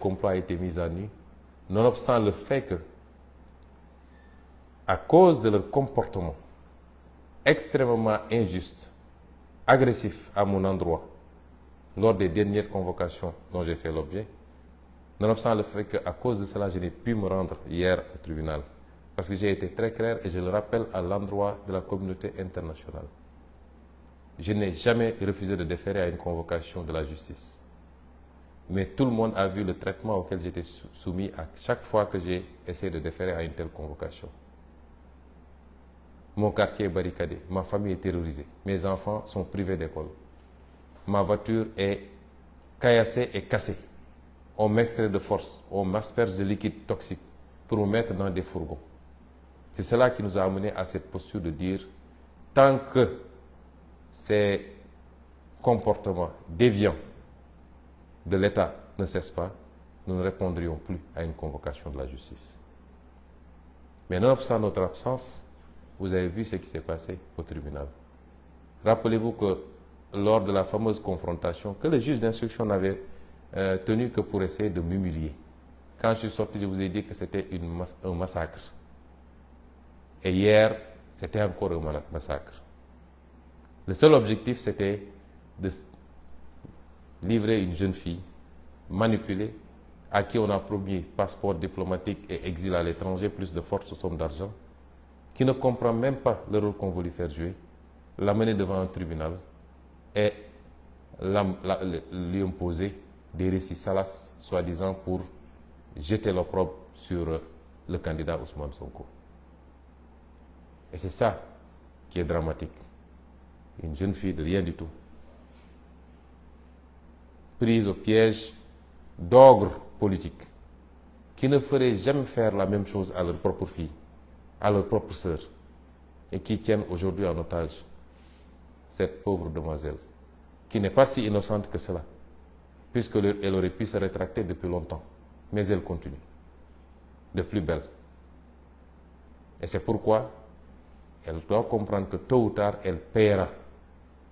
complot a été mis à nu, nonobstant le fait que, à cause de leur comportement extrêmement injuste, agressif à mon endroit, lors des dernières convocations dont j'ai fait l'objet, nonobstant le fait qu'à cause de cela, je n'ai pu me rendre hier au tribunal, parce que j'ai été très clair et je le rappelle à l'endroit de la communauté internationale. Je n'ai jamais refusé de déférer à une convocation de la justice. Mais tout le monde a vu le traitement auquel j'étais soumis à chaque fois que j'ai essayé de déférer à une telle convocation. Mon quartier est barricadé, ma famille est terrorisée, mes enfants sont privés d'école. Ma voiture est caillassée et cassée. On m'extrait de force, on m'asperge de liquide toxique pour me mettre dans des fourgons. C'est cela qui nous a amené à cette posture de dire, tant que ces comportements déviants de l'État ne cessent pas, nous ne répondrions plus à une convocation de la justice. Mais nonobstant notre absence, vous avez vu ce qui s'est passé au tribunal. Rappelez-vous que lors de la fameuse confrontation, que le juge d'instruction n'avait tenu que pour essayer de m'humilier. Quand je suis sorti, je vous ai dit que c'était un massacre. Et hier, c'était encore un massacre. Le seul objectif, c'était de livrer une jeune fille manipulée, à qui on a promis passeport diplomatique et exil à l'étranger, plus de fortes sommes d'argent, qui ne comprend même pas le rôle qu'on veut lui faire jouer, l'amener devant un tribunal et lui imposer des récits salaces, soi-disant pour jeter l'opprobre sur le candidat Ousmane Sonko. Et c'est ça qui est dramatique. Une jeune fille de rien du tout, prise au piège d'ogres politiques, qui ne feraient jamais faire la même chose à leur propre fille, à leur propre sœur, et qui tiennent aujourd'hui en otage cette pauvre demoiselle, qui n'est pas si innocente que cela, puisqu'elle aurait pu se rétracter depuis longtemps, mais elle continue, de plus belle. Et c'est pourquoi elle doit comprendre que tôt ou tard, elle paiera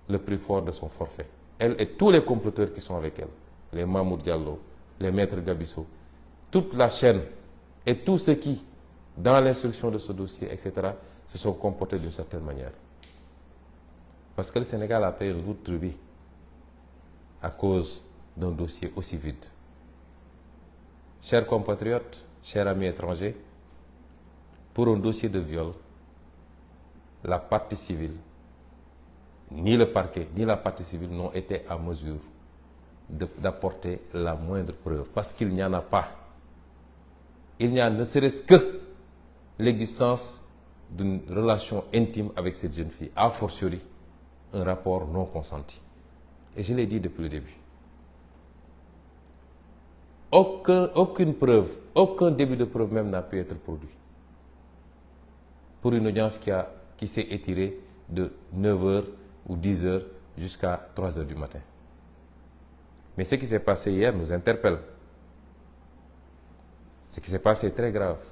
le prix fort de son forfait. Elle et tous les comploteurs qui sont avec elle, les Mahmoud Diallo, les maîtres Gabisso, toute la chaîne et tous ceux qui, dans l'instruction de ce dossier, etc., se sont comportés d'une certaine manière. Parce que le Sénégal a payé un lourd tribut à cause d'un dossier aussi vide. Chers compatriotes, chers amis étrangers, pour un dossier de viol, la partie civile, ni le parquet, ni la partie civile n'ont été à mesure d'apporter la moindre preuve, parce qu'il n'y en a pas. Il n'y a ne serait-ce que l'existence d'une relation intime avec cette jeune fille, a fortiori un rapport non consenti. Et je l'ai dit depuis le début. Aucune preuve, aucun début de preuve même n'a pu être produit. Pour une audience qui s'est étirée de 9h ou 10h jusqu'à 3h du matin. Mais ce qui s'est passé hier nous interpelle. Ce qui s'est passé est très grave.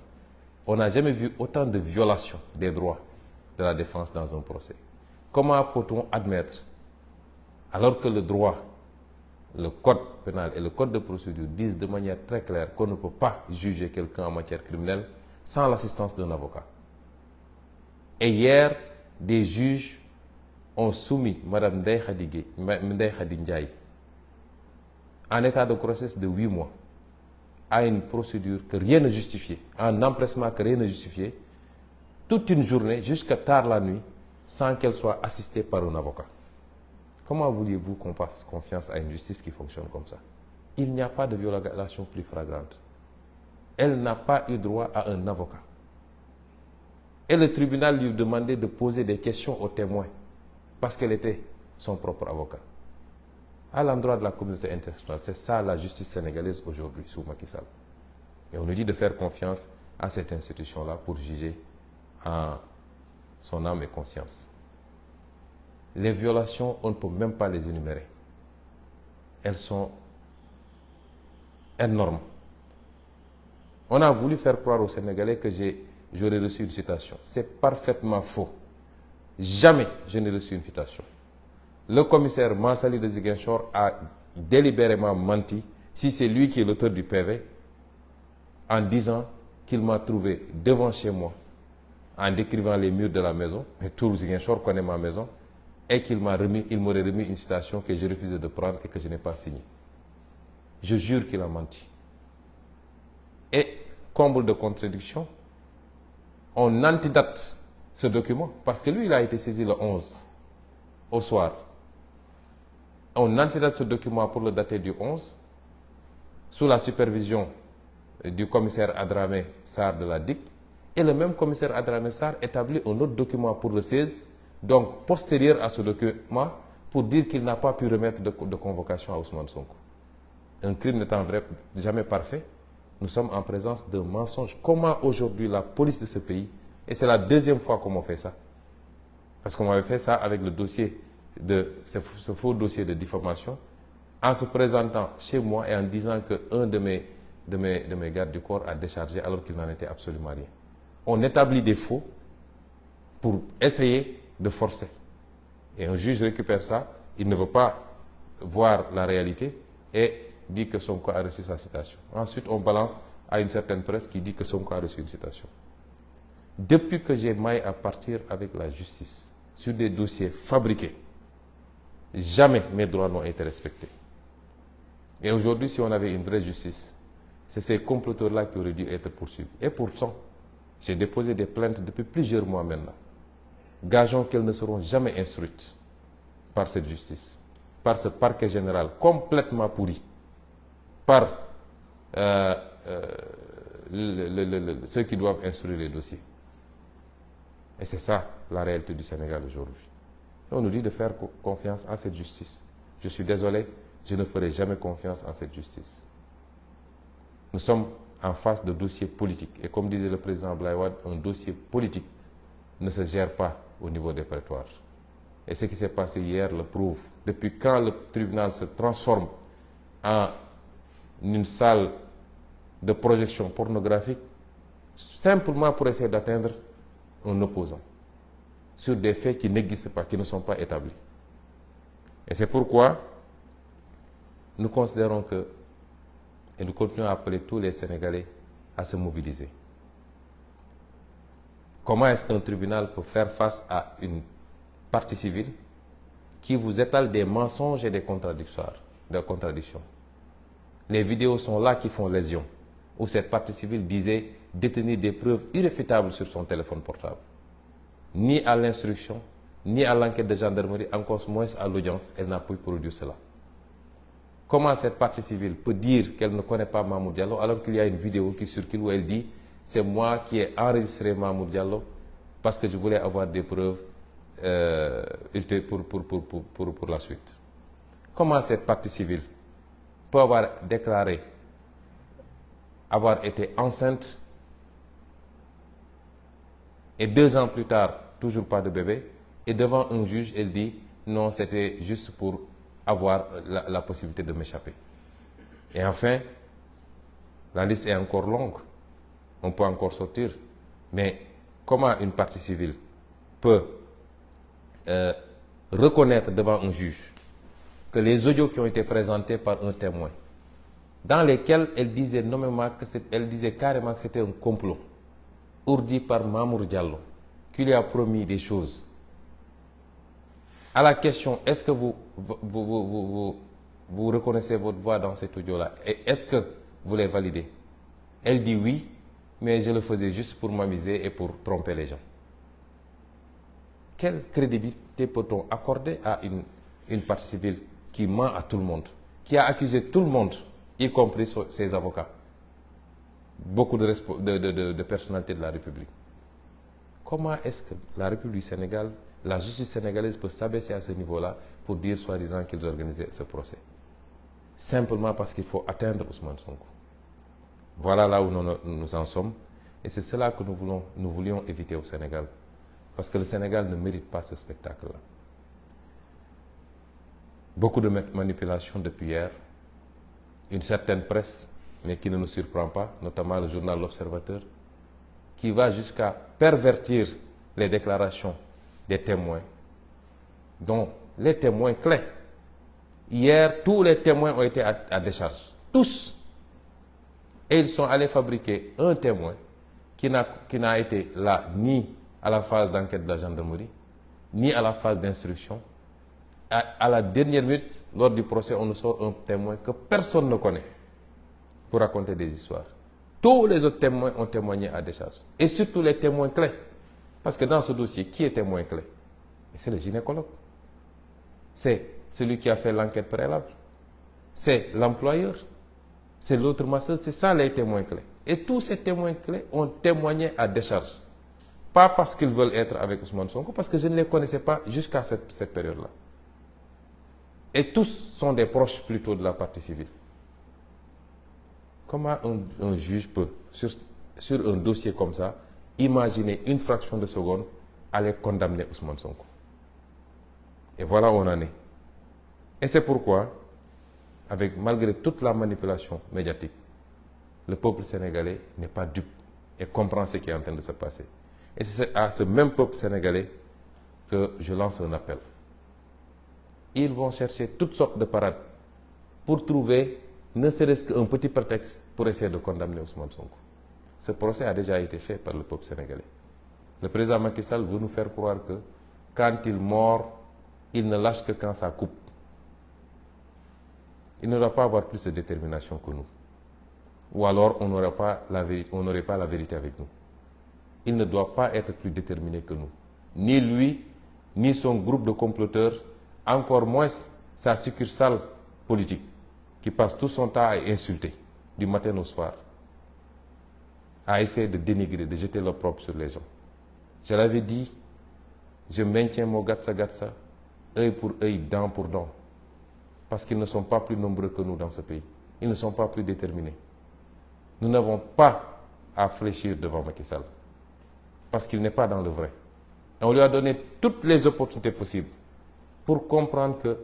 On n'a jamais vu autant de violations des droits de la défense dans un procès. Comment peut-on admettre, alors que le droit, le code pénal et le code de procédure disent de manière très claire qu'on ne peut pas juger quelqu'un en matière criminelle sans l'assistance d'un avocat. Et hier, des juges ont soumis Mme Ndeye Khady Ndiaye en état de grossesse de 8 mois à une procédure que rien ne justifiait, un empressement que rien ne justifiait, toute une journée jusqu'à tard la nuit, sans qu'elle soit assistée par un avocat. Comment vouliez-vous qu'on fasse confiance à une justice qui fonctionne comme ça? Il n'y a pas de violation plus flagrante. Elle n'a pas eu droit à un avocat. Et le tribunal lui demandait de poser des questions aux témoins, parce qu'elle était son propre avocat. À l'endroit de la communauté internationale, c'est ça la justice sénégalaise aujourd'hui sous Macky Sall. Et on nous dit de faire confiance à cette institution-là pour juger en son âme et conscience. Les violations, on ne peut même pas les énumérer. Elles sont énormes. On a voulu faire croire aux Sénégalais que j'aurais reçu une citation. C'est parfaitement faux. Jamais je n'ai reçu une citation. Le commissaire Mansali de Ziguinchor a délibérément menti si c'est lui qui est l'auteur du PV, en disant qu'il m'a trouvé devant chez moi, en décrivant les murs de la maison, mais tout Ziguinchor connaît ma maison, et qu'il m'aurait remis une citation que j'ai refusé de prendre et que je n'ai pas signée. Je jure qu'il a menti. Et, comble de contradiction, on antidate ce document, parce que lui, il a été saisi le 11, au soir. On antidate ce document pour le dater du 11, sous la supervision du commissaire Adramé Sarr de la DIC, et le même commissaire Adramé Sarr établit un autre document pour le 16, donc postérieur à ce document, pour dire qu'il n'a pas pu remettre de convocation à Ousmane Sonko. Un crime n'étant jamais parfait, nous sommes en présence d'un mensonge. Comment aujourd'hui la police de ce pays, et c'est la deuxième fois qu'on m'a fait ça, parce qu'on m'avait fait ça avec le dossier ce faux dossier de diffamation, en se présentant chez moi et en disant qu'un de mes gardes du corps a déchargé alors qu'il n'en était absolument rien. On établit des faux pour essayer de forcer. Et un juge récupère ça, il ne veut pas voir la réalité et dit que Sonko a reçu sa citation. Ensuite, on balance à une certaine presse qui dit que Sonko a reçu une citation. Depuis que j'ai maille à partir avec la justice sur des dossiers fabriqués, jamais mes droits n'ont été respectés. Et aujourd'hui, si on avait une vraie justice, c'est ces comploteurs-là qui auraient dû être poursuivis. Et pourtant, j'ai déposé des plaintes depuis plusieurs mois maintenant. Gageons qu'elles ne seront jamais instruites par cette justice, par ce parquet général complètement pourri, par ceux qui doivent instruire les dossiers. Et c'est ça la réalité du Sénégal aujourd'hui. On nous dit de faire confiance à cette justice. Je suis désolé, je ne ferai jamais confiance en cette justice. Nous sommes en face de dossiers politiques. Et comme disait le président Abdoulaye Wade, un dossier politique ne se gère pas au niveau des prétoires. Et ce qui s'est passé hier le prouve. Depuis quand le tribunal se transforme en une salle de projection pornographique, simplement pour essayer d'atteindre un opposant, sur des faits qui n'existent pas, qui ne sont pas établis. Et c'est pourquoi nous considérons que, et nous continuons à appeler tous les Sénégalais à se mobiliser. Comment est-ce qu'un tribunal peut faire face à une partie civile qui vous étale des mensonges et des contradictions? Les vidéos sont là qui font lésion, où cette partie civile disait détenir des preuves irréfutables sur son téléphone portable. Ni à l'instruction, ni à l'enquête de gendarmerie, encore moins à l'audience, elle n'a pu produire cela. Comment cette partie civile peut dire qu'elle ne connaît pas Mamour Diallo alors qu'il y a une vidéo qui circule où elle dit « c'est moi qui ai enregistré Mamour Diallo parce que je voulais avoir des preuves pour la suite ». Comment cette partie civile peut avoir déclaré avoir été enceinte et 2 ans plus tard, toujours pas de bébé, et devant un juge, elle dit non, c'était juste pour avoir la possibilité de m'échapper. Et enfin, la liste est encore longue, on peut encore sortir, mais comment une partie civile peut reconnaître devant un juge que les audios qui ont été présentés par un témoin, dans lesquels elle disait nommément elle disait carrément que c'était un complot ourdi par Mamour Diallo, qui lui a promis des choses. À la question, est-ce que vous reconnaissez votre voix dans cet audio-là? Et est-ce que vous les validez? Elle dit oui, mais je le faisais juste pour m'amuser et pour tromper les gens. Quelle crédibilité peut-on accorder à une partie civile qui ment à tout le monde, qui a accusé tout le monde, y compris ses avocats, beaucoup de personnalités de la République? Comment est-ce que la République du Sénégal, la justice sénégalaise peut s'abaisser à ce niveau-là pour dire soi-disant qu'ils organisaient ce procès? Simplement parce qu'il faut atteindre Ousmane Sonko. Voilà là où nous en sommes. Et c'est cela que nous voulions éviter au Sénégal. Parce que le Sénégal ne mérite pas ce spectacle-là. Beaucoup de manipulations depuis hier. Une certaine presse, mais qui ne nous surprend pas, notamment le journal L'Observateur, qui va jusqu'à pervertir les déclarations des témoins, dont les témoins clés. Hier, tous les témoins ont été à décharge. tous. Et ils sont allés fabriquer un témoin qui n'a été là ni à la phase d'enquête de la gendarmerie, ni à la phase d'instruction. À la dernière minute, lors du procès, on nous sort un témoin que personne ne connaît pour raconter des histoires. Tous les autres témoins ont témoigné à décharge. Et surtout les témoins clés. Parce que dans ce dossier, qui est témoin clé? C'est le gynécologue. C'est celui qui a fait l'enquête préalable. C'est l'employeur. C'est l'autre masseuse. C'est ça les témoins clés. Et tous ces témoins clés ont témoigné à décharge. Pas parce qu'ils veulent être avec Ousmane Sonko, parce que je ne les connaissais pas jusqu'à cette période-là. Et tous sont des proches plutôt de la partie civile. Comment un juge peut, sur un dossier comme ça, imaginer une fraction de seconde aller condamner Ousmane Sonko? Et voilà où on en est. Et c'est pourquoi, malgré toute la manipulation médiatique, le peuple sénégalais n'est pas dupe et comprend ce qui est en train de se passer. Et c'est à ce même peuple sénégalais que je lance un appel. Ils vont chercher toutes sortes de parades pour trouver ne serait-ce qu'un petit prétexte pour essayer de condamner Ousmane Sonko. Ce procès a déjà été fait par le peuple sénégalais. Le président Macky Sall veut nous faire croire que quand il mord, il ne lâche que quand ça coupe. Il ne doit pas avoir plus de détermination que nous. Ou alors on n'aurait pas la vérité avec nous. Il ne doit pas être plus déterminé que nous. Ni lui, ni son groupe de comploteurs, encore moins sa succursale politique, qui passe tout son temps à insulter, du matin au soir, à essayer de dénigrer, de jeter l'opprobre sur les gens. Je l'avais dit, je maintiens mon gatsa, œil pour œil, dent pour dent, parce qu'ils ne sont pas plus nombreux que nous dans ce pays. Ils ne sont pas plus déterminés. Nous n'avons pas à fléchir devant Macky Sall, parce qu'il n'est pas dans le vrai. Et on lui a donné toutes les opportunités possibles pour comprendre que